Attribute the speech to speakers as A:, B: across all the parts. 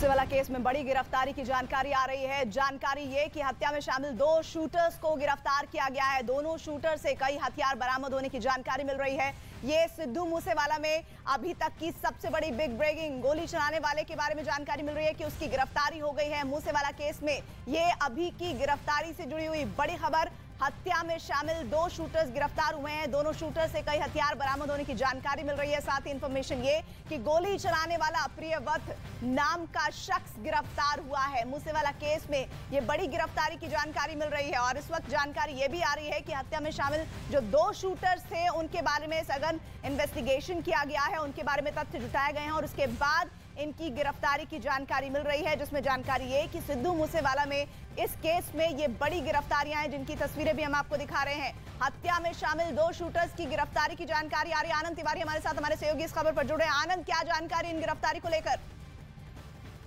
A: Moosewala case में बड़ी गिरफ्तारी की जानकारी आ रही है। जानकारी ये कि हत्या में शामिल 2 शूटर्स को गिरफ्तार किया गया है। दोनों शूटर से कई हथियार बरामद होने की जानकारी मिल रही है। ये सिद्धू मूसेवाला में अभी तक की सबसे बड़ी बिग ब्रेकिंग। गोली चलाने वाले के बारे में जानकारी मिल रही है कि उसकी गिरफ्तारी हो गई है। मूसेवाला केस में ये अभी की गिरफ्तारी से जुड़ी हुई बड़ी खबर। हत्या में शामिल 2 शूटर्स गिरफ्तार हुए हैं। दोनों शूटर से कई हथियार बरामद होने की जानकारी मिल रही है। साथ ही इंफॉर्मेशन ये कि गोली चलाने वाला प्रियवत नाम का शख्स गिरफ्तार हुआ है। मूसेवाला केस में ये बड़ी गिरफ्तारी की जानकारी मिल रही है और इस वक्त जानकारी ये भी आ रही है कि हत्या में शामिल जो 2 शूटर्स थे उनके बारे में सघन इन्वेस्टिगेशन किया गया है। उनके बारे में तथ्य जुटाए गए हैं और उसके बाद इनकी गिरफ्तारी की जानकारी मिल रही है, जिसमें जानकारी ये कि सिद्धू मूसेवाला में इस केस में ये बड़ी गिरफ्तारियां हैं, जिनकी तस्वीरें भी हम आपको दिखा रहे हैं। हत्या में शामिल 2 शूटर्स की गिरफ्तारी की जानकारी आ रही है। आनंद तिवारी हमारे साथ, हमारे सहयोगी इस खबर पर जुड़े हैं। आनंद, क्या जानकारी इन गिरफ्तारी को लेकर?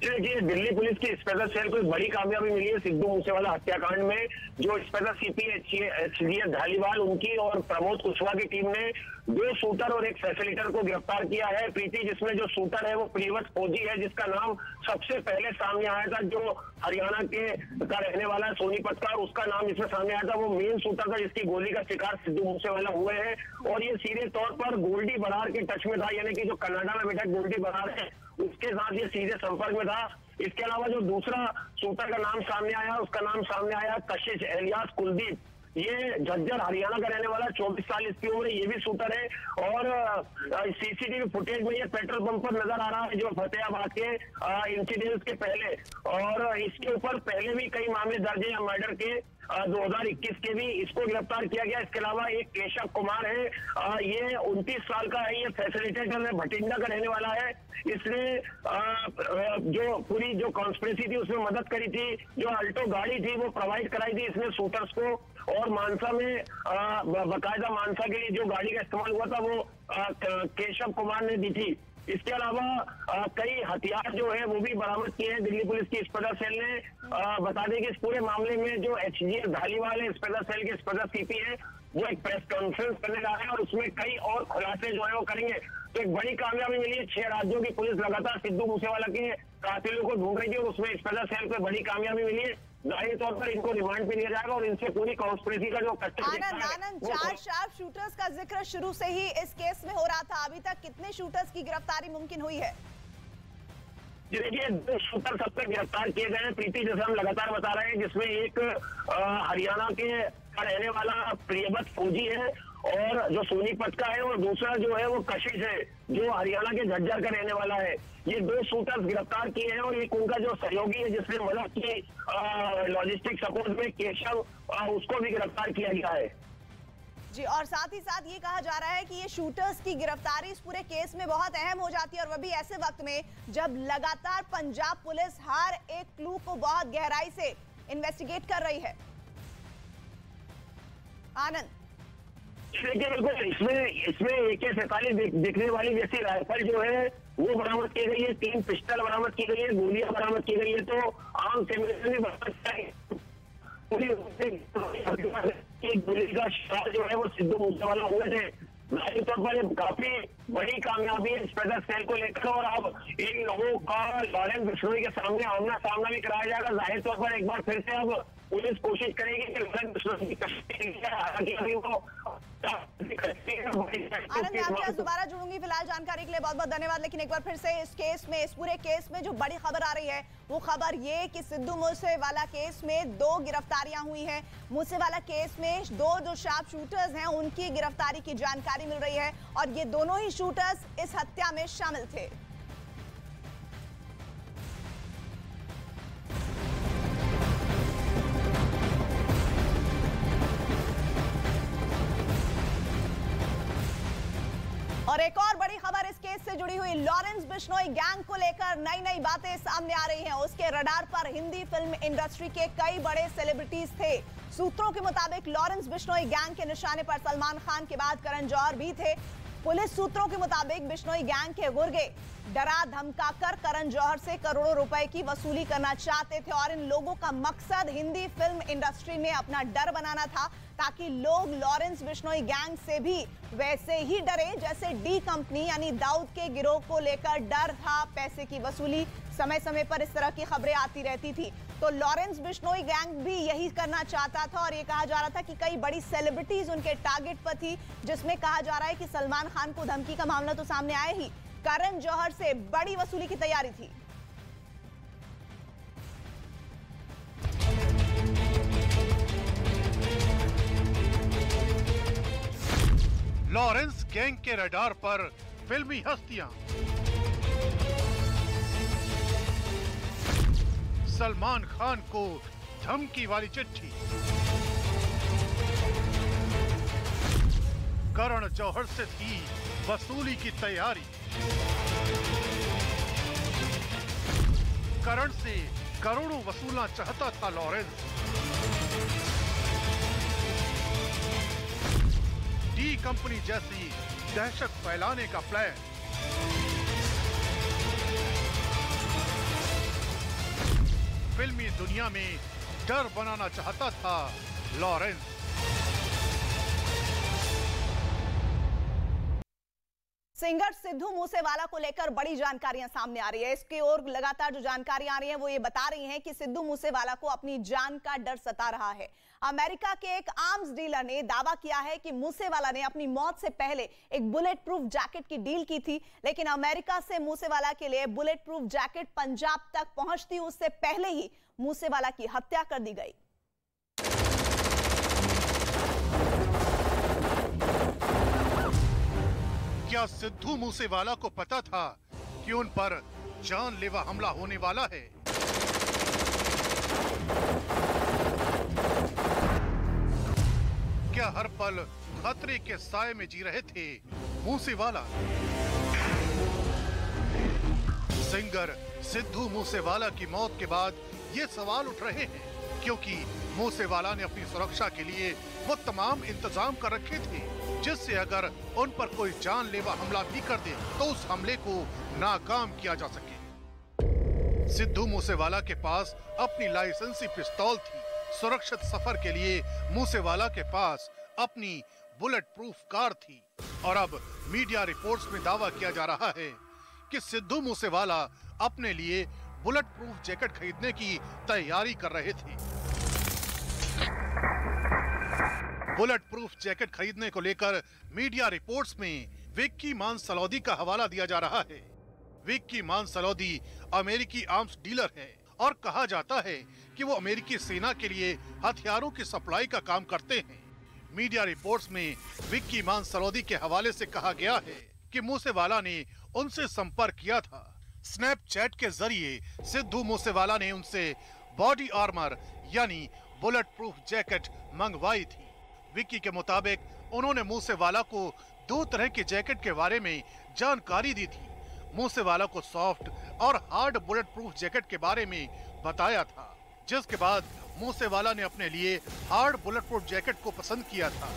B: देखिए, दिल्ली पुलिस की स्पेशल सेल को एक बड़ी कामयाबी मिली है सिद्धू मूसेवाला हत्याकांड में। जो स्पेशल सीपी एचडीएस धालीवाल उनकी और प्रमोद कुशवाहा की टीम ने 2 शूटर और एक फैसिलिटर को गिरफ्तार किया है। प्रीति, जिसमें जो शूटर है वो प्रियवत फौजी है, जिसका नाम सबसे पहले सामने आया था, जो हरियाणा का रहने वाला है सोनीपत का, और उसका नाम इसमें सामने आया था। वो मेन शूटर था जिसकी गोली का शिकार सिद्धू मूसेवाला हुए हैं और ये सीधे तौर पर गोल्डी बरार के टच में था, यानी कि जो कनाडा में बैठा गोल्डी बरार है उसके साथ ये सीधे संपर्क में था। इसके अलावा जो दूसरा शूटर का नाम सामने आया, उसका नाम सामने आया कशिश एलियास कुलदीप। ये झज्जर हरियाणा का रहने वाला 24 साल इसकी उम्र, ये भी शूटर है। और सीसीटीवी फुटेज में ये पेट्रोल पंप पर नजर आ रहा है, जो फतेहाबाद के इंसिडेंट्स के पहले। और इसके ऊपर पहले भी कई मामले दर्ज है मर्डर के, 2021 के भी। इसको गिरफ्तार किया गया। इसके अलावा एक केशव कुमार है, ये 29 साल का है, ये फैसिलिटेटर है, भटिंडा का रहने वाला है। इसने जो पूरी जो कॉन्स्पिरेसी थी उसमें मदद करी थी। जो अल्टो गाड़ी थी वो प्रोवाइड कराई थी इसने शूटर्स को, और मानसा में बाकायदा मानसा के लिए जो गाड़ी का इस्तेमाल हुआ था वो केशव कुमार ने दी थी। इसके अलावा कई हथियार जो है वो भी बरामद किए हैं दिल्ली पुलिस की स्पेशल सेल ने। बता दें कि इस पूरे मामले में जो एचडीएस धालीवाल है, स्पेशल सेल के स्पेशल सीपी है, वो एक प्रेस कॉन्फ्रेंस करने जा रहे हैं और उसमें कई और खुलासे जो है वो करेंगे। तो एक बड़ी कामयाबी मिली है। 6 राज्यों की पुलिस लगातार सिद्धू मूसेवाला के कातिलों को ढूंढ रही थी और उसमें स्पेशल सेल को बड़ी कामयाबी मिली है। जाहिर तौर पर इनको रिमांड पे लिया जाएगा और इनसे पूरी कॉन्स्पिरेसी का जो
A: आनंद, 4 शार्प शूटर्स का जिक्र शुरू से ही इस केस में हो रहा था। अभी तक कितने शूटर्स की गिरफ्तारी मुमकिन हुई है?
B: देखिए, 2 शूटर सब तक गिरफ्तार किए गए हैं प्रीति, जैसे हम लगातार बता रहे हैं, जिसमें एक हरियाणा के रहने वाला प्रियवत फौजी है और जो सोनीपत का है, और दूसरा जो है वो कशिश है, जो हरियाणा के झज्जर का रहने वाला है। ये 2 शूटर्स गिरफ्तार किए हैं और एक उनका जो सहयोगी है जिसने मदद की लॉजिस्टिक सपोर्ट में, केशव, उसको भी गिरफ्तार किया गया है
A: जी। और साथ ही साथ ये कहा जा रहा है कि ये शूटर्स की गिरफ्तारी इस पूरे केस में बहुत अहम हो जाती है, और वह भी ऐसे वक्त में जब लगातार पंजाब पुलिस हर एक क्लू को बहुत गहराई से इन्वेस्टिगेट कर रही है। आनंद,
B: देखिए, बिल्कुल इसमें AK-47 दिखने वाली जैसी राइफल जो है वो बरामद की गई है, 3 पिस्टल बरामद की गई है, गोलियां बरामद की गई है। तो आम सेमिनेशन भी गोली का शिकार जो है वो सिद्धू मूसेवाला हुए थे। जाहिर तौर पर काफी बड़ी कामयाबी है स्पेशल सेल को लेकर, और अब इन लोगों का लॉरेंस बिश्नोई के सामने आमना सामना भी कराया जाएगा। जाहिर तौर पर एक बार फिर से अब पुलिस कोशिश करेगी कि लॉरेंस बिश्नोई की कस्टडी, हालांकि अभी वो
A: आनंद, आपके साथ दोबारा जुड़ूंगी। फिलहाल जानकारी के लिए बहुत बहुत धन्यवाद। लेकिन एक बार फिर से इस केस में, इस पूरे केस में जो बड़ी खबर आ रही है वो खबर ये कि सिद्धू मूसेवाला केस में 2 गिरफ्तारियां हुई हैं। मूसेवाला केस में 2 जो शार्प शूटर्स हैं उनकी गिरफ्तारी की जानकारी मिल रही है और ये दोनों ही शूटर्स इस हत्या में शामिल थे। और एक और बड़ी खबर इस केस से जुड़ी हुई, लॉरेंस बिश्नोई गैंग को लेकर नई नई बातें सामने आ रही हैं। उसके रडार पर हिंदी फिल्म इंडस्ट्री के कई बड़े सेलिब्रिटीज थे। सूत्रों के मुताबिक लॉरेंस बिश्नोई गैंग के निशाने पर सलमान खान के बाद करण जौहर भी थे। पुलिस सूत्रों के मुताबिक बिश्नोई गैंग के गुर्गे डरा धमकाकर करण जौहर से करोड़ों रुपए की वसूली करना चाहते थे और इन लोगों का मकसद हिंदी फिल्म इंडस्ट्री में अपना डर बनाना था, ताकि लोग लॉरेंस बिश्नोई गैंग से भी वैसे ही डरे जैसे डी कंपनी यानी दाऊद के गिरोह को लेकर डर था। पैसे की वसूली समय समय पर इस तरह की खबरें आती रहती थी, तो लॉरेंस बिश्नोई गैंग भी यही करना चाहता था और ये कहा जा रहा था कि कई बड़ी सेलिब्रिटीज उनके टारगेट पर थी, जिसमें कहा जा रहा है कि सलमान खान को धमकी का मामला तो सामने आया ही, करण जौहर से बड़ी वसूली की तैयारी थी।
C: लॉरेंस गैंग के रडार पर फिल्मी हस्तियां, सलमान खान को धमकी वाली चिट्ठी, करण जौहर से थी वसूली की तैयारी, करण से करोड़ों वसूलना चाहता था लॉरेंस, डी कंपनी जैसी दहशत फैलाने का प्लान, फिल्मी दुनिया में डर बनाना चाहता था लॉरेंस।
A: सिंगर सिद्धू मूसेवाला को लेकर बड़ी जानकारियां सामने आ रही है। इसकी ओर लगातार जो जानकारियां आ रही हैं वो ये बता रही हैं कि सिद्धू मूसेवाला को अपनी जान का डर सता रहा है। अमेरिका के एक आर्म्स डीलर ने दावा किया है कि मूसेवाला ने अपनी मौत से पहले एक बुलेट प्रूफ जैकेट की डील की थी, लेकिन अमेरिका से मूसेवाला के लिए बुलेट प्रूफ जैकेट पंजाब तक पहुंचती उससे पहले ही मूसेवाला की हत्या कर दी गई।
C: क्या सिद्धू मूसेवाला को पता था कि उन पर जानलेवा हमला होने वाला है? क्या हर पल खतरे के साए में जी रहे थे मूसेवाला? सिंगर सिद्धू मूसेवाला की मौत के बाद ये सवाल उठ रहे हैं, क्योंकि मूसेवाला ने अपनी सुरक्षा के लिए वो तमाम इंतजाम कर रखे थे, जिससे अगर उन पर कोई जानलेवा हमला भी कर दे तो उस हमले को नाकाम किया जा सके। सिद्धू मूसेवाला के पास अपनी लाइसेंसी पिस्तौल थी। सुरक्षित सफर के लिए मूसेवाला के पास अपनी बुलेट प्रूफ कार थी। और अब मीडिया रिपोर्ट्स में दावा किया जा रहा है कि सिद्धू मूसेवाला अपने लिए बुलेट प्रूफ जैकेट खरीदने की तैयारी कर रहे थे। बुलेट प्रूफ जैकेट खरीदने को लेकर मीडिया रिपोर्ट्स में विक्की मानसलौदी का हवाला दिया जा रहा है। विक्की मानसलौदी अमेरिकी आर्म्स डीलर है और कहा जाता है कि वो अमेरिकी सेना के लिए हथियारों की सप्लाई का काम करते हैं। मीडिया रिपोर्ट्स में विक्की मानसलौदी के हवाले से कहा गया है कि मूसेवाला ने उनसे संपर्क किया था। स्नैपचैट के जरिए सिद्धू मूसेवाला ने उनसे बॉडी आर्मर यानी बुलेट प्रूफ जैकेट मंगवाई थी। विक्की के मुताबिक उन्होंने मूसेवाला को 2 तरह के जैकेट के बारे में जानकारी दी थी। मूसेवाला को सॉफ्ट और हार्ड बुलेट प्रूफ जैकेट के बारे में बताया था, जिसके बाद मूसेवाला ने अपने लिए हार्ड बुलेट प्रूफ जैकेट को पसंद किया था।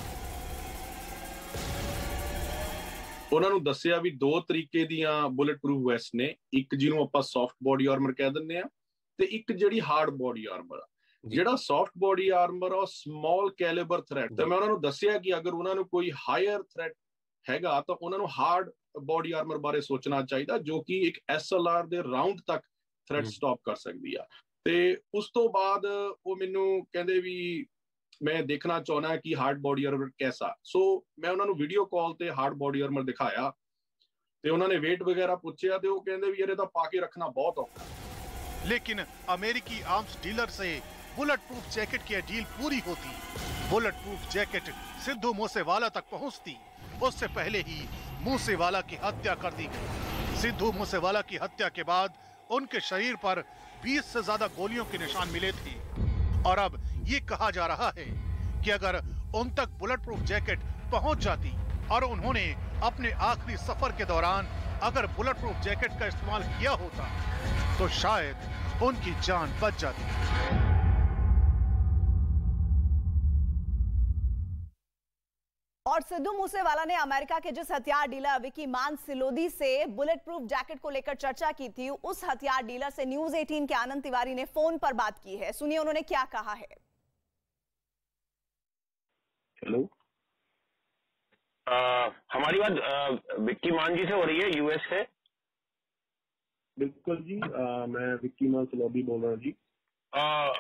D: ਉਹਨਾਂ ਨੂੰ ਦੱਸਿਆ ਵੀ 2 ਤਰੀਕੇ ਦੀਆਂ ਬੁਲੇਟ ਪ੍ਰੂਫ ਵੈਸਟ ਨੇ, ਇੱਕ ਜਿਹਨੂੰ ਆਪਾਂ ਸੌਫਟ ਬੋਡੀ ਆਰਮਰ ਕਹਿ ਦਿੰਦੇ ਆ ਤੇ ਇੱਕ ਜਿਹੜੀ ਹਾਰਡ ਬੋਡੀ ਆਰਮਰ ਆ। ਜਿਹੜਾ ਸੌਫਟ ਬੋਡੀ ਆਰਮਰ ਆ ਉਹ ਸਮਾਲ ਕੈਲੀਬਰ ਥ੍ਰੈਟ, ਤੇ ਮੈਂ ਉਹਨਾਂ ਨੂੰ ਦੱਸਿਆ ਕਿ ਅਗਰ ਉਹਨਾਂ ਨੂੰ ਕੋਈ ਹਾਇਰ ਥ੍ਰੈਟ ਹੈਗਾ ਤਾਂ ਉਹਨਾਂ ਨੂੰ ਹਾਰਡ ਬੋਡੀ ਆਰਮਰ ਬਾਰੇ ਸੋਚਣਾ ਚਾਹੀਦਾ, ਜੋ ਕਿ ਇੱਕ SLR ਦੇ ਰਾਉਂਡ ਤੱਕ ਥ੍ਰੈਟ ਸਟਾਪ ਕਰ ਸਕਦੀ ਆ। ਤੇ ਉਸ ਤੋਂ ਬਾਅਦ ਉਹ ਮੈਨੂੰ ਕਹਿੰਦੇ ਵੀ ਮੈਂ ਦੇਖਣਾ ਚਾਹੁੰਦਾ ਕਿ ਹਾਰਡ ਬੋਡੀ ਆਰਮਰ कैसा। ਸੋ ਮੈਂ ਉਹਨਾਂ ਨੂੰ ਵੀਡੀਓ ਕਾਲ ਤੇ ਹਾਰਡ ਬੋਡੀ ਆਰਮਰ ਦਿਖਾਇਆ ਤੇ ਉਹਨਾਂ ਨੇ weight ਵਗੈਰਾ ਪੁੱਛਿਆ ਤੇ ਉਹ ਕਹਿੰਦੇ ਵੀ ਇਹ ਤਾਂ ਪਾ ਕੇ ਰੱਖਣਾ बहुत औखा।
C: लेकिन अमेरिकी आर्म्स डीलर से बुलेट प्रूफ जैकेट की डील पूरी होती, bullet proof jacket Sidhu Moosewala तक पहुंचती, उससे पहले ही मूसेवाला की हत्या कर दी गई। सिद्धू मूसेवाला की हत्या के बाद उनके शरीर पर 20 से ज्यादा गोलियों के निशान मिले थे और अब ये कहा जा रहा है कि अगर उन तक बुलेट प्रूफ जैकेट पहुंच जाती और उन्होंने अपने आखिरी सफर के दौरान अगर बुलेट प्रूफ जैकेट का इस्तेमाल किया होता तो शायद उनकी जान बच जाती।
A: और सिद्धू मूसेवाला ने अमेरिका के जिस हथियार डीलर विक्की मानसलोदी से बुलेट प्रूफ जैकेट को लेकर चर्चा की थी, उस हथियार डीलर से न्यूज 18 के आनंद तिवारी ने फोन पर बात की है। सुनिए उन्होंने क्या कहा है।
B: हेलो, हमारी बात विक्की मान जी से हो रही है, यूएस से।
E: बिल्कुल जी, मैं विक्की मानसलोदी बोल रहा हूँ जी।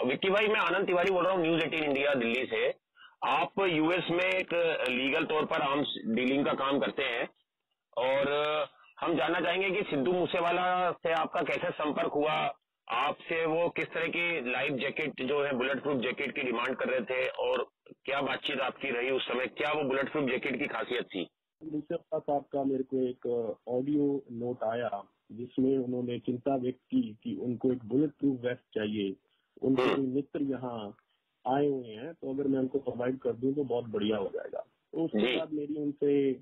B: विक्की भाई, मैं आनंद तिवारी बोल रहा हूँ, न्यूज 18 इंडिया दिल्ली से। आप यूएस में एक लीगल तौर पर आर्म्स डीलिंग का काम करते हैं और हम जानना चाहेंगे कि सिद्धू मूसेवाला से आपका कैसे संपर्क हुआ, आपसे वो किस तरह की लाइफ जैकेट जो है बुलेट प्रूफ जैकेट की डिमांड कर रहे थे और क्या बातचीत आपकी रही उस समय, क्या वो बुलेट प्रूफ जैकेट की खासियत थी?
E: मूसेवाला साहब का मेरे को एक ऑडियो नोट आया जिसमें उन्होंने चिंता व्यक्त की कि उनको एक बुलेट प्रूफ वेस्ट चाहिए। उनके कोई मित्र यहाँ आए हुए हैं, तो अगर मैं उनको प्रोवाइड कर दूं तो बहुत बढ़िया हो जाएगा। तो उसके बाद मेरी उनसे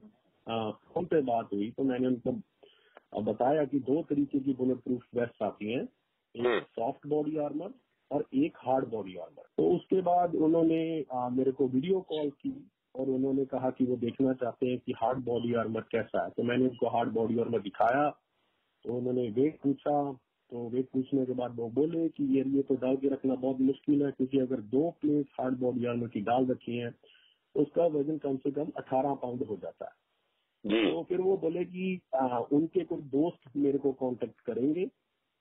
E: फोन पे बात हुई, तो मैंने उनको बताया कि दो तरीके की बुलेट प्रूफ वेस्ट आती हैं, एक सॉफ्ट बॉडी आर्मर और एक हार्ड बॉडी आर्मर। तो उसके बाद उन्होंने मेरे को वीडियो कॉल की और उन्होंने कहा कि वो देखना चाहते हैं कि हार्ड बॉडी आर्मर कैसा है। तो मैंने उनको हार्ड बॉडी आर्मर दिखाया, तो उन्होंने वेट पूछा, तो वेट पूछने के बाद वो बोले कि ये तो डाल के रखना बहुत मुश्किल है, क्योंकि अगर 2 प्लेट हार्ड बॉडी आर्मर की डाल रखी है तो उसका वजन कम से कम 18 पाउंड हो जाता है। तो फिर वो बोले कि उनके कुछ दोस्त मेरे को कांटेक्ट करेंगे,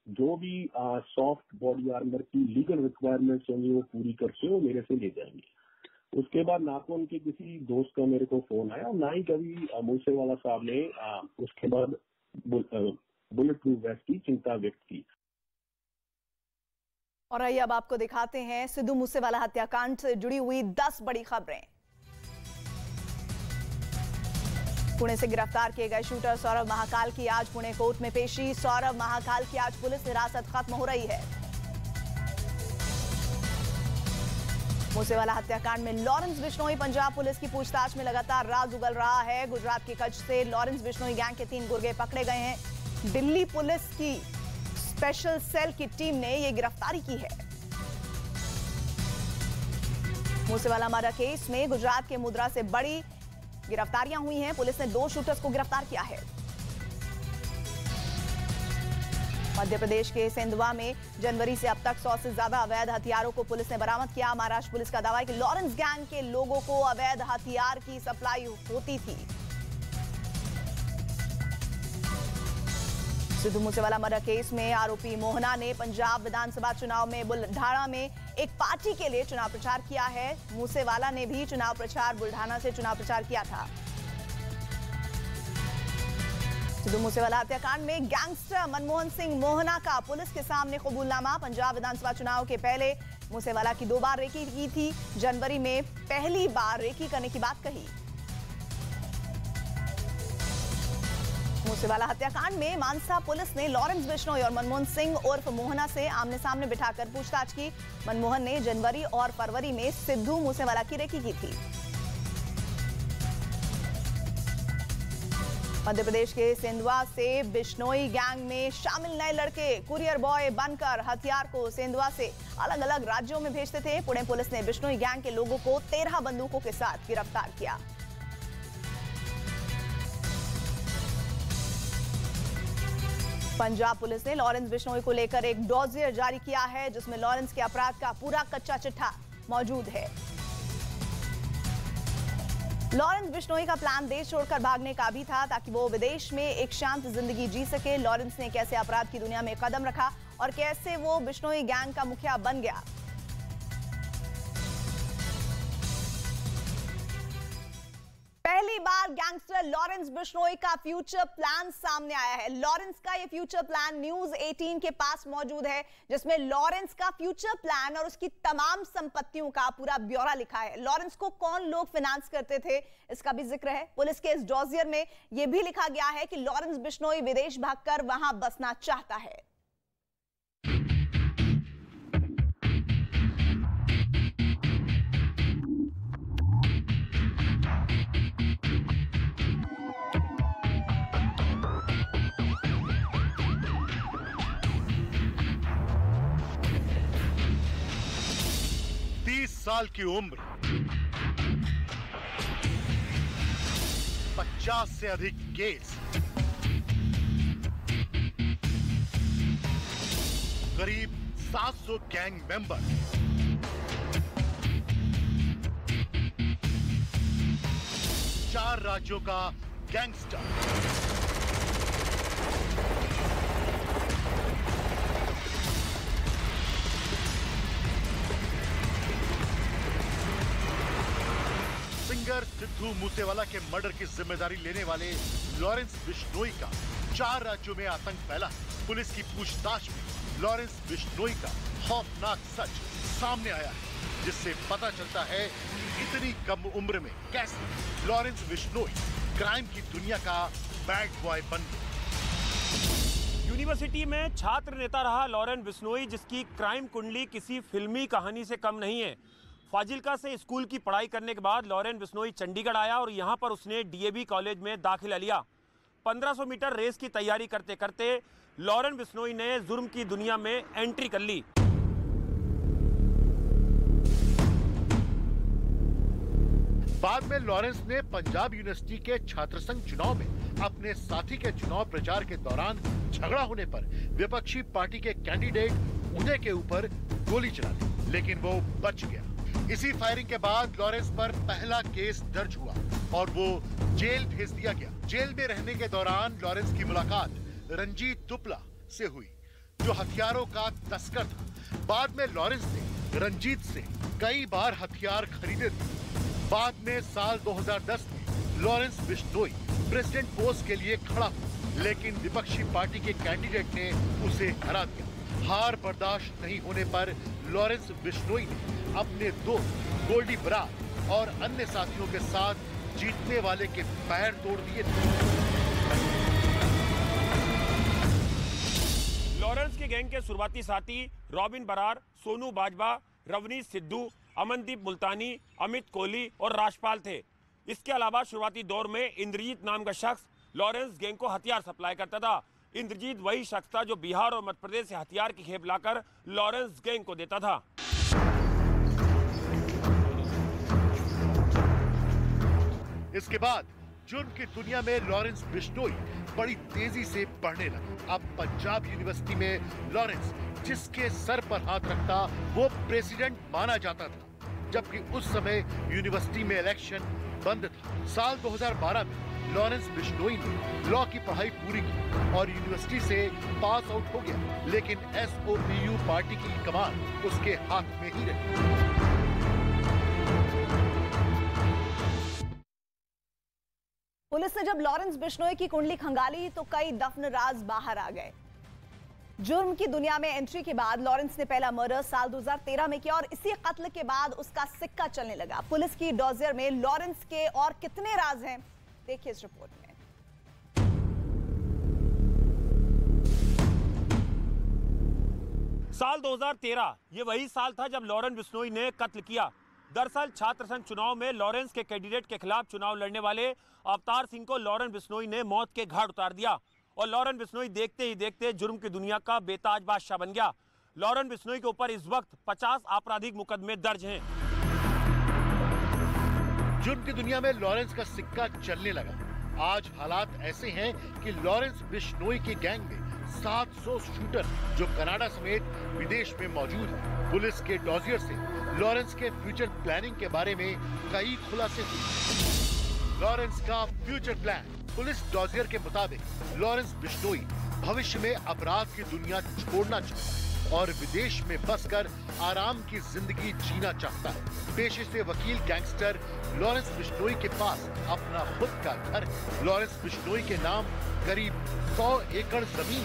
E: जो भी सॉफ्ट बॉडी आर्मर की लीगल रिक्वायरमेंट्स होंगी वो पूरी करके वो मेरे से ले जाएंगे। उसके बाद ना तो उनके किसी दोस्त का मेरे को फोन आया, ना ही कभी मूसेवाला साहब ने उसके बाद बुलेट प्रूफ वेस्ट की चिंता व्यक्त की।
A: और आइए अब आपको दिखाते हैं सिद्धू मूसेवाला हत्याकांड से जुड़ी हुई 10 बड़ी खबरें। पुणे से गिरफ्तार किए गए शूटर सौरभ महाकाल की आज पुणे कोर्ट में पेशी। सौरभ महाकाल की आज पुलिस हिरासत खत्म हो रही है। मूसेवाला हत्याकांड में लॉरेंस बिश्नोई पंजाब पुलिस की पूछताछ में लगातार राज उगल रहा है। गुजरात के कच्छ से लॉरेंस बिश्नोई गैंग के 3 गुर्गे पकड़े गए हैं। दिल्ली पुलिस की स्पेशल सेल की टीम ने यह गिरफ्तारी की है। मूसेवाला मर्डर केस में गुजरात के मुद्रा से बड़ी गिरफ्तारियां हुई हैं। पुलिस ने 2 शूटर्स को गिरफ्तार किया है। मध्य प्रदेश के सेंधवा में जनवरी से अब तक 100 से ज्यादा अवैध हथियारों को पुलिस ने बरामद किया। महाराष्ट्र पुलिस का दावा है कि लॉरेंस गैंग के लोगों को अवैध हथियार की सप्लाई होती थी। सिद्धू मूसेवाला मर्डर केस में आरोपी मोहना ने पंजाब विधानसभा चुनाव में बुल्ढाना में एक पार्टी के लिए चुनाव प्रचार किया है। मूसेवाला ने भी चुनाव प्रचार बुल्ढाना से चुनाव प्रचार किया था। सिद्धू मूसेवाला हत्याकांड में गैंगस्टर मनमोहन सिंह मोहना का पुलिस के सामने कबूलनामा। पंजाब विधानसभा चुनाव के पहले मूसेवाला की 2 बार रेकी की थी। जनवरी में पहली बार रेकी करने की बात कही। मूसेवाला हत्याकांड में मानसा पुलिस ने लॉरेंस बिश्नोई और मनमोहन सिंह उर्फ मोहना से आमने सामने बिठाकर पूछताछ की। मनमोहन ने जनवरी और फरवरी में सिद्धू मूसेवाला की रेकी की थी। मध्य प्रदेश के सेंधवा से बिश्नोई गैंग में शामिल नए लड़के कुरियर बॉय बनकर हथियार को सेंधवा से अलग अलग राज्यों में भेजते थे। पुणे पुलिस ने बिश्नोई गैंग के लोगों को 13 बंदूकों के साथ गिरफ्तार किया। पंजाब पुलिस ने लॉरेंस बिश्नोई को लेकर एक डॉजियर जारी किया है, जिसमें लॉरेंस के अपराध का पूरा कच्चा चिट्ठा मौजूद है। लॉरेंस बिश्नोई का प्लान देश छोड़कर भागने का भी था, ताकि वो विदेश में एक शांत जिंदगी जी सके। लॉरेंस ने कैसे अपराध की दुनिया में कदम रखा और कैसे वो बिश्नोई गैंग का मुखिया बन गया। पहली बार गैंगस्टर लॉरेंस बिश्नोई का फ्यूचर प्लान सामने आया है। लॉरेंस का ये फ्यूचर प्लान न्यूज 18 के पास मौजूद है, जिसमें लॉरेंस का फ्यूचर प्लान और उसकी तमाम संपत्तियों का पूरा ब्यौरा लिखा है। लॉरेंस को कौन लोग फाइनेंस करते थे, इसका भी जिक्र है। पुलिस के इस डॉजियर में यह भी लिखा गया है कि लॉरेंस बिश्नोई विदेश भागकर वहां बसना चाहता है।
C: साल की उम्र, 50 से अधिक केस, करीब 700 गैंग मेंबर, चार राज्यों का गैंगस्टर, सिंगर सिद्धू मूसेवाला के मर्डर की जिम्मेदारी लेने वाले लॉरेंस बिश्नोई का 4 राज्यों में आतंक फैला है। पुलिस की पूछताछ में लॉरेंस बिश्नोई का खौफनाक सच सामने आया है, जिससे पता चलता है कि इतनी कम उम्र में कैसे लॉरेंस बिश्नोई क्राइम की दुनिया का बैड बॉय बन गया।
F: यूनिवर्सिटी में छात्र नेता रहा लॉरेंस बिश्नोई, जिसकी क्राइम कुंडली किसी फिल्मी कहानी से कम नहीं है। फाजिल्का से स्कूल की पढ़ाई करने के बाद लॉरेंस बिश्नोई चंडीगढ़ आया और यहां पर उसने डीएवी कॉलेज में दाखिला लिया। 1500 मीटर रेस की तैयारी करते करते लॉरेंस बिश्नोई ने जुर्म की दुनिया में एंट्री कर ली।
C: बाद में लॉरेंस ने पंजाब यूनिवर्सिटी के छात्र संघ चुनाव में अपने साथी के चुनाव प्रचार के दौरान झगड़ा होने पर विपक्षी पार्टी के कैंडिडेट उदय के ऊपर गोली चला दी, लेकिन वो बच गया। इसी फायरिंग के बाद लॉरेंस पर पहला केस दर्ज हुआ और वो जेल भेज दिया गया। जेल में रहने के दौरान लॉरेंस की मुलाकात रंजीत दुपला से हुई, जो हथियारों का तस्कर था। बाद में लॉरेंस ने रंजीत से कई बार हथियार खरीदे थे। बाद में साल 2010 में लॉरेंस बिश्नोई प्रेसिडेंट पोस्ट के लिए खड़ा हुआ, लेकिन विपक्षी पार्टी के कैंडिडेट ने उसे हरा दिया। हार बर्दाश्त नहीं होने पर लॉरेंस बिश्नोई ने अपने दोस्त गोल्डी बरार और अन्य साथियों के साथ जीतने वाले के पैर तोड़ दिए थे।
F: लॉरेंस के गैंग के शुरुआती साथी रॉबिन बरार, सोनू बाजवा, रवनीश सिद्धू, अमनदीप मुल्तानी, अमित कोहली और राजपाल थे। इसके अलावा शुरुआती दौर में इंद्रजीत नाम का शख्स लॉरेंस गैंग को हथियार सप्लाई करता था। इंद्रजीत वही शख्स था जो बिहार और मध्य प्रदेश से हथियार की खेप लाकर लॉरेंस गैंग को देता था।
C: इसके बाद जुर्म की दुनिया में लॉरेंस बिश्नोई बड़ी तेजी से बढ़ने लगा। अब पंजाब यूनिवर्सिटी में लॉरेंस जिसके सर पर हाथ रखता वो प्रेसिडेंट माना जाता था, जबकि उस समय यूनिवर्सिटी में इलेक्शन बंद था। साल 2012 में लॉरेंस बिश्नोई ने लॉ की पढ़ाई पूरी की और यूनिवर्सिटी से पास आउट हो गया, लेकिन एसओपीयू पार्टी की कमान उसके हाथ में ही रही।
A: पुलिस ने जब लॉरेंस बिश्नोई की कुंडली खंगाली तो कई दफन राज बाहर आ गए। जुर्म की दुनिया में एंट्री के बाद लॉरेंस ने पहला मर्डर साल 2013 में किया और इसी कत्ल के बाद उसका सिक्का चलने लगा। पुलिस की डॉजियर में लॉरेंस के और कितने राज हैं, देखिए इस रिपोर्ट में।
F: साल 2013 ये वही साल था जब लॉरेंस बिश्नोई ने कत्ल किया। दरअसल छात्र संघ चुनाव में लॉरेंस के कैंडिडेट के खिलाफ चुनाव लड़ने वाले अवतार सिंह को लॉरेंस बिश्नोई ने मौत के घाट उतार दिया और लॉरेंस बिश्नोई देखते ही देखते जुर्म की दुनिया का बेताज बादशाह बन गया। लॉरेंस बिश्नोई के ऊपर इस वक्त 50 आपराधिक मुकदमे दर्ज हैं।
C: जुर्म की दुनिया में लॉरेंस का सिक्का चलने लगा। आज हालात ऐसे हैं कि लॉरेंस बिश्नोई की गैंग में 700 शूटर जो कनाडा समेत विदेश में मौजूद है। पुलिस के डॉजियर से लॉरेंस के फ्यूचर प्लानिंग के बारे में कई खुलासे हुए। लॉरेंस का फ्यूचर प्लान। पुलिस डॉजियर के मुताबिक लॉरेंस बिश्नोई भविष्य में अपराध की दुनिया छोड़ना चाहता है और विदेश में बसकर आराम की जिंदगी जीना चाहता है। पेशे से वकील गैंगस्टर लॉरेंस बिश्नोई के पास अपना खुद का घर है। लॉरेंस बिश्नोई के नाम करीब 100 एकड़ जमीन।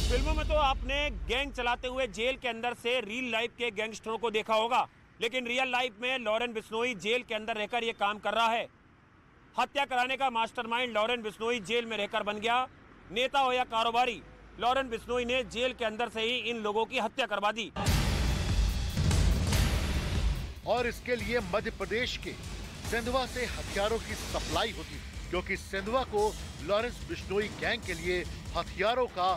F: फिल्मों में तो आपने गैंग चलाते हुए जेल के अंदर से रियल लाइफ के गैंगस्टरों को देखा होगा, लेकिन रियल लाइफ में लॉरेंस बिश्नोई जेल के अंदर रहकर ये काम कर रहा है। हत्या कराने का मास्टरमाइंड लॉरेंस बिश्नोई जेल में रहकर बन गया। नेता हो या कारोबारी, लॉरेंस बिश्नोई ने जेल के अंदर से ही इन लोगों की हत्या करवा दी।
C: और इसके लिए मध्य प्रदेश के सेंधवा से हथियारों की सप्लाई होती है, क्योंकि सेंधवा को लॉरेंस बिश्नोई गैंग के लिए हथियारों का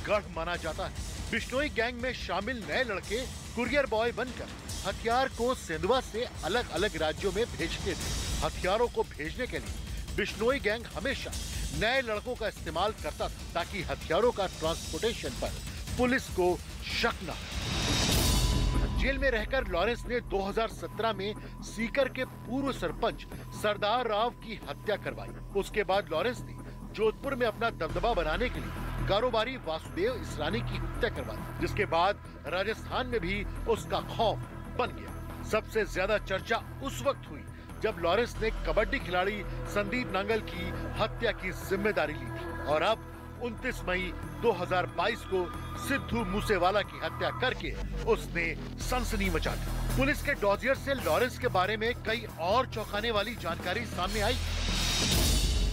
C: गढ़ माना जाता है। बिश्नोई गैंग में शामिल नए लड़के कुरियर बॉय बनकर हथियार को सेंधवा से अलग अलग राज्यों में भेजते थे। हथियारों को भेजने के लिए बिश्नोई गैंग हमेशा नए लड़कों का इस्तेमाल करता था ताकि हथियारों का ट्रांसपोर्टेशन पर पुलिस को शक न हो। जेल में रहकर लॉरेंस ने 2017 में सीकर के पूर्व सरपंच सरदार राव की हत्या करवाई। उसके बाद लॉरेंस ने जोधपुर में अपना दबदबा बनाने के लिए कारोबारी वासुदेव इसरानी की हत्या करवाई, जिसके बाद राजस्थान में भी उसका खौफ बन गया। सबसे ज्यादा चर्चा उस वक्त हुई जब लॉरेंस ने कबड्डी खिलाड़ी संदीप नांगल की हत्या की जिम्मेदारी ली थी और अब 29 मई 2022 को सिद्धू मूसेवाला की हत्या करके उसने सनसनी मचा दी। पुलिस के डॉजियर से लॉरेंस के बारे में कई और चौंकाने वाली जानकारी सामने आई।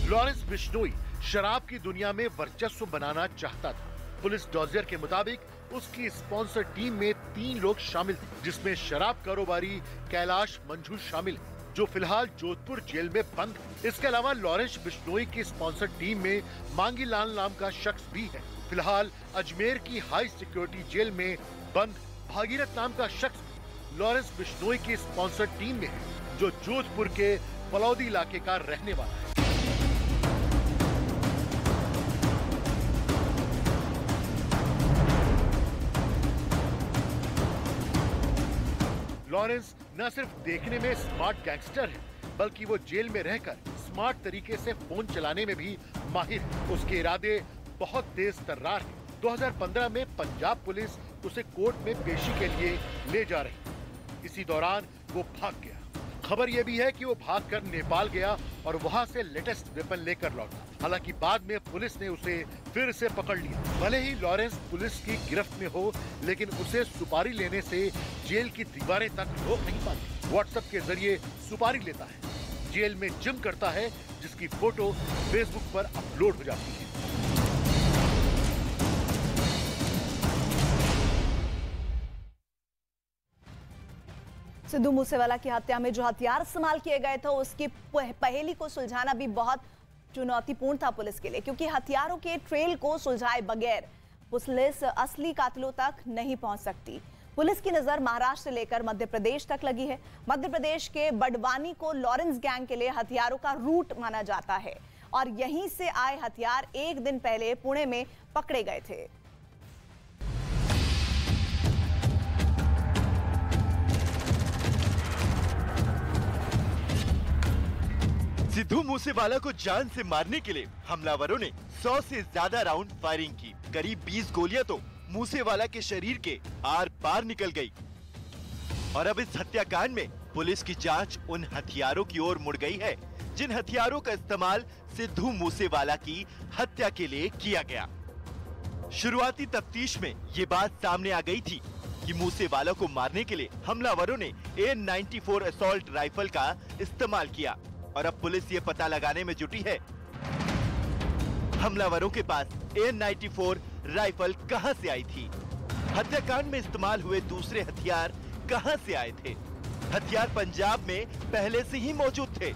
C: लॉरेंस बिश्नोई शराब की दुनिया में वर्चस्व बनाना चाहता था। पुलिस डॉजियर के मुताबिक उसकी स्पॉन्सर टीम में 3 लोग शामिल थे, जिसमें शराब कारोबारी कैलाश मंझू शामिल है, जो फिलहाल जोधपुर जेल में बंद है। इसके अलावा लॉरेंस बिश्नोई की स्पॉन्सर टीम में मांगीलाल नाम का शख्स भी है। फिलहाल अजमेर की हाई सिक्योरिटी जेल में बंद भागीरथ नाम का शख्स लॉरेंस बिश्नोई की स्पॉन्सर टीम में है, जो जोधपुर के फलौदी इलाके का रहने वाला है। लॉरेंस न सिर्फ देखने में स्मार्ट गैंगस्टर है, बल्कि वो जेल में रहकर स्मार्ट तरीके से फोन चलाने में भी माहिर है। उसके इरादे बहुत तेज तर्रार हैं। 2015 में पंजाब पुलिस उसे कोर्ट में पेशी के लिए ले जा रही। इसी दौरान वो भाग गया। खबर यह भी है कि वो भागकर नेपाल गया और वहां से लेटेस्ट वेपन लेकर लौटा। हालांकि बाद में पुलिस ने उसे फिर से पकड़ लिया। भले ही लॉरेंस पुलिस की गिरफ्त में हो, लेकिन उसे सुपारी लेने से जेल की दीवारें तक रोक नहीं पाती। व्हाट्सएप के जरिए सुपारी लेता है, जेल में जिम करता है, जिसकी फोटो फेसबुक पर अपलोड हो जाती है।
A: सिद्धू मूसेवाला की हत्या में जो हथियार इस्तेमाल किए गए थे, उसकी पहेली को सुलझाना भी बहुत चुनौतीपूर्ण था पुलिस के लिए, क्योंकि हथियारों के ट्रेल को सुलझाए बगैर पुलिस असली कातिलों तक नहीं पहुंच सकती। पुलिस की नजर महाराष्ट्र से लेकर मध्य प्रदेश तक लगी है। मध्य प्रदेश के बड़वानी को लॉरेंस गैंग के लिए हथियारों का रूट माना जाता है और यहीं से आए हथियार एक दिन पहले पुणे में पकड़े गए थे।
G: सिद्धू मूसेवाला को जान से मारने के लिए हमलावरों ने 100 से ज्यादा राउंड फायरिंग की। करीब 20 गोलियां तो मूसेवाला के शरीर के आर पार निकल गई। और अब इस हत्याकांड में पुलिस की जांच उन हथियारों की ओर मुड़ गई है जिन हथियारों का इस्तेमाल सिद्धू मूसेवाला की हत्या के लिए किया गया। शुरुआती तफ्तीश में ये बात सामने आ गई थी कि मूसेवाला को मारने के लिए हमलावरों ने AN-94 असॉल्ट राइफल का इस्तेमाल किया और अब पुलिस ये पता लगाने में जुटी है हमलावरों के पास AN-94 राइफल कहां से आई थी। हत्याकांड में इस्तेमाल हुए दूसरे हथियार कहां से आए थे। हथियार पंजाब में पहले से ही मौजूद थे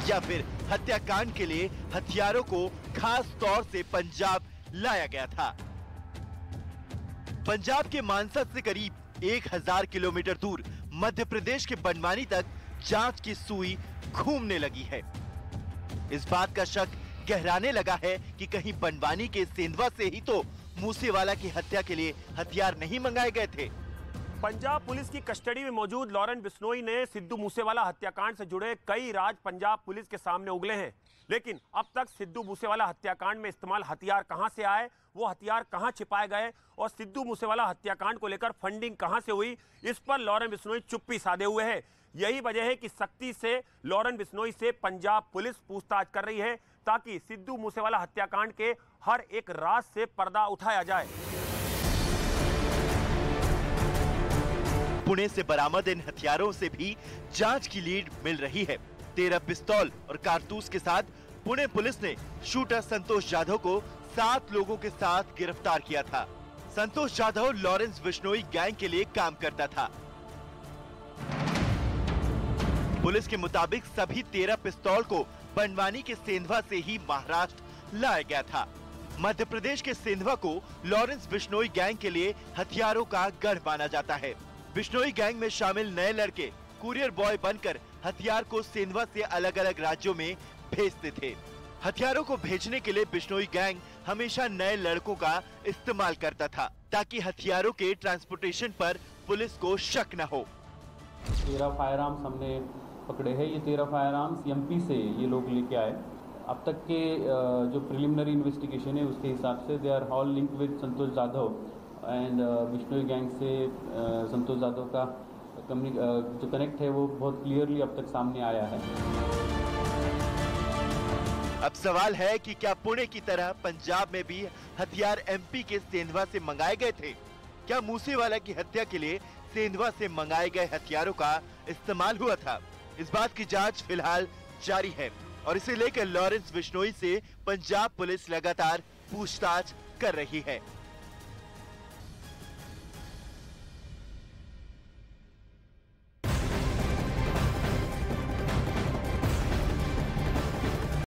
G: या फिर हत्याकांड के लिए हथियारों को खास तौर से पंजाब लाया गया था। पंजाब के मानसा से करीब 1000 किलोमीटर दूर मध्य प्रदेश के बड़वानी तक जांच की सुई घूमने लगी है। इस बात का शक गहराने लगा है कि कहीं बड़वानी के सेंधवा से ही तो मूसेवाला की हत्या के लिए हथियार नहीं मंगाए गए थे।
F: पंजाब पुलिस की कस्टडी में मौजूद लॉरेंस बिश्नोई ने सिद्धू मूसेवाला हत्याकांड से जुड़े कई राज पंजाब पुलिस के सामने उगले हैं, लेकिन अब तक सिद्धू मूसेवाला हत्याकांड में इस्तेमाल हथियार कहां से आए, वो हथियार कहां छिपाए गए और सिद्धू मूसेवाला हत्याकांड को लेकर फंडिंग कहां से हुई, इस पर लॉरेंस बिश्नोई चुप्पी साधे हुए है। यही वजह है कि सख्ती से लॉरेंस बिश्नोई से पंजाब पुलिस पूछताछ कर रही है ताकि सिद्धू मूसेवाला हत्याकांड के हर एक राज से पर्दा उठाया जाए।
G: पुणे से बरामद इन हथियारों से भी जांच की लीड मिल रही है। 13 पिस्तौल और कारतूस के साथ पुणे पुलिस ने शूटर संतोष जाधव को 7 लोगों के साथ गिरफ्तार किया था। संतोष जाधव लॉरेंस बिश्नोई गैंग के लिए काम करता था। पुलिस के मुताबिक सभी 13 पिस्तौल को बड़वानी के सेंधवा से ही महाराष्ट्र लाया गया था। मध्य प्रदेश के सेंधवा को लॉरेंस बिश्नोई गैंग के लिए हथियारों का गढ़ माना जाता है। बिश्नोई गैंग में शामिल नए लड़के कुरियर बॉय बनकर हथियार को सेंधवा से अलग अलग राज्यों में भेजते थे। हथियारों को भेजने के लिए बिश्नोई गैंग हमेशा नए लड़कों का इस्तेमाल करता था ताकि हथियारों के ट्रांसपोर्टेशन पर पुलिस को शक न हो।
H: 13 फायर आर्म्स हमने पकड़े हैं। ये 13 फायर आर्म्स एमपी से ये लोग लेके आए। अब तक के जो प्रिलिमिनरी इन्वेस्टिगेशन है उसके हिसाब से they are all linked with Santosh Jadhav and Bishnoi gang से संतोष जाधव का जो कनेक्ट है वो बहुत क्लियरली अब तक सामने आया है।
G: अब सवाल है कि क्या पुणे की तरह पंजाब में भी हथियार एमपी के सेंधवा से मंगाए गए थे? क्या मूसेवाला की हत्या के लिए सेंधवा से मंगाए गए हथियारों का इस्तेमाल हुआ था? इस बात की जांच फिलहाल जारी है और इसे लेकर लॉरेंस बिश्नोई से पंजाब पुलिस लगातार पूछताछ कर रही है।